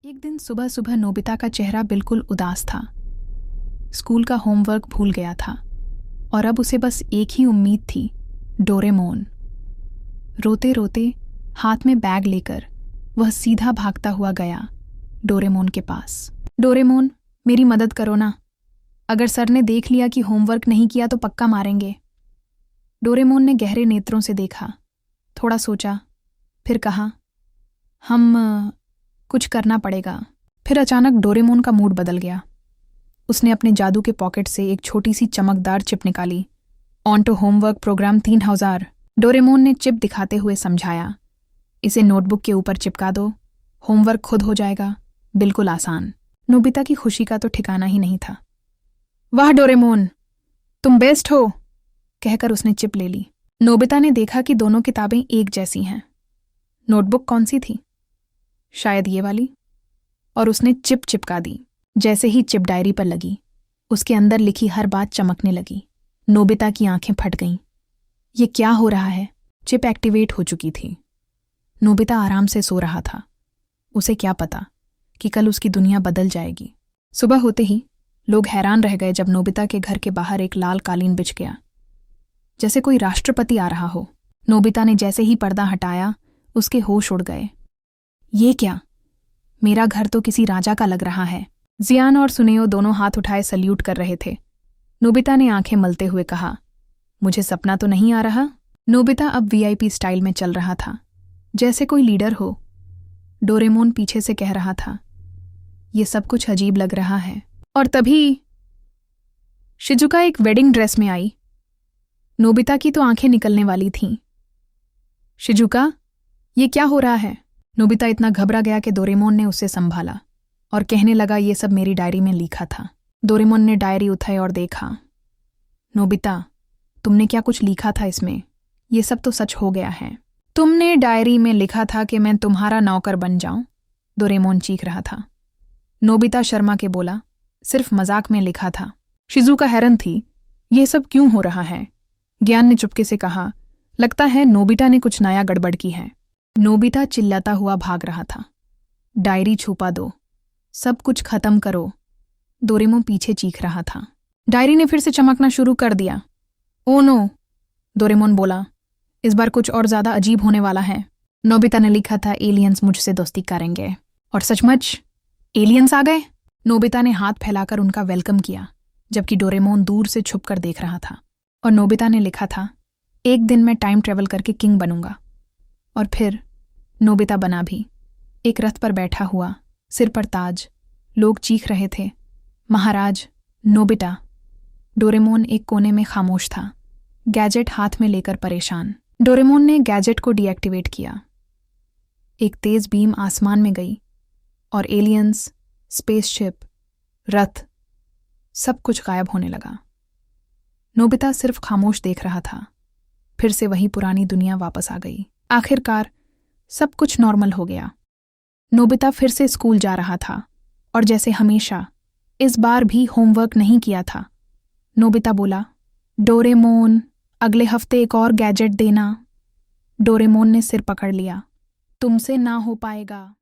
एक दिन सुबह सुबह नोबिता का चेहरा बिल्कुल उदास था। स्कूल का होमवर्क भूल गया था और अब उसे बस एक ही उम्मीद थी, डोरेमोन। रोते रोते हाथ में बैग लेकर वह सीधा भागता हुआ गया डोरेमोन के पास। डोरेमोन, मेरी मदद करो ना। अगर सर ने देख लिया कि होमवर्क नहीं किया तो पक्का मारेंगे। डोरेमोन ने गहरे नेत्रों से देखा, थोड़ा सोचा, फिर कहा, हम कुछ करना पड़ेगा। फिर अचानक डोरेमोन का मूड बदल गया। उसने अपने जादू के पॉकेट से एक छोटी सी चमकदार चिप निकाली। On to homework program 3000। Doraemon ने चिप दिखाते हुए समझाया, इसे नोटबुक के ऊपर चिपका दो, होमवर्क खुद हो जाएगा, बिल्कुल आसान। नोबिता की खुशी का तो ठिकाना ही नहीं था। वाह डोरेमोन, तुम बेस्ट हो, कहकर उसने चिप ले ली। नोबिता ने देखा कि दोनों किताबें एक जैसी हैं। नोटबुक कौन सी थी? शायद ये वाली। और उसने चिप चिपका दी। जैसे ही चिप डायरी पर लगी, उसके अंदर लिखी हर बात चमकने लगी। नोबिता की आंखें फट गईं। ये क्या हो रहा है? चिप एक्टिवेट हो चुकी थी। नोबिता आराम से सो रहा था। उसे क्या पता कि कल उसकी दुनिया बदल जाएगी। सुबह होते ही लोग हैरान रह गए जब नोबिता के घर के बाहर एक लाल कालीन बिछ गया, जैसे कोई राष्ट्रपति आ रहा हो। नोबिता ने जैसे ही पर्दा हटाया, उसके होश उड़ गए। ये क्या? मेरा घर तो किसी राजा का लग रहा है। जियान और सुनेओ दोनों हाथ उठाए सल्यूट कर रहे थे। नोबिता ने आंखें मलते हुए कहा, मुझे सपना तो नहीं आ रहा? नोबिता अब वीआईपी स्टाइल में चल रहा था, जैसे कोई लीडर हो। डोरेमोन पीछे से कह रहा था, ये सब कुछ अजीब लग रहा है। और तभी शिजुका एक वेडिंग ड्रेस में आई। नोबिता की तो आंखें निकलने वाली थीं। शिजुका, ये क्या हो रहा है? नोबिता इतना घबरा गया कि डोरेमोन ने उसे संभाला और कहने लगा, ये सब मेरी डायरी में लिखा था। डोरेमोन ने डायरी उठाई और देखा। नोबिता, तुमने क्या कुछ लिखा था इसमें? ये सब तो सच हो गया है। तुमने डायरी में लिखा था कि मैं तुम्हारा नौकर बन जाऊं? डोरेमोन चीख रहा था। नोबिता शर्मा के बोला, सिर्फ मजाक में लिखा था। शिजुका हैरान थी, ये सब क्यों हो रहा है? ज्ञान ने चुपके से कहा, लगता है नोबिता ने कुछ नया गड़बड़ की है। नोबिता चिल्लाता हुआ भाग रहा था। डायरी छुपा दो, सब कुछ खत्म करो। डोरेमोन पीछे चीख रहा था। डायरी ने फिर से चमकना शुरू कर दिया। ओ नो, डोरेमोन बोला, इस बार कुछ और ज्यादा अजीब होने वाला है। नोबिता ने लिखा था, एलियंस मुझसे दोस्ती करेंगे। और सचमुच एलियंस आ गए। नोबिता ने हाथ फैलाकर उनका वेलकम किया, जबकि डोरेमोन दूर से छुपकर देख रहा था। और नोबिता ने लिखा था, एक दिन मैं टाइम ट्रेवल करके किंग बनूंगा। और फिर नोबिता बना भी। एक रथ पर बैठा हुआ, सिर पर ताज। लोग चीख रहे थे, महाराज नोबिता। डोरेमोन एक कोने में खामोश था, गैजेट हाथ में लेकर परेशान। डोरेमोन ने गैजेट को डीएक्टिवेट किया। एक तेज बीम आसमान में गई और एलियंस, स्पेसशिप, रथ, सब कुछ गायब होने लगा। नोबिता सिर्फ खामोश देख रहा था। फिर से वही पुरानी दुनिया वापस आ गई। आखिरकार सब कुछ नॉर्मल हो गया। नोबिता फिर से स्कूल जा रहा था और जैसे हमेशा इस बार भी होमवर्क नहीं किया था। नोबिता बोला, डोरेमोन, अगले हफ्ते एक और गैजेट देना। डोरेमोन ने सिर पकड़ लिया, तुमसे ना हो पाएगा।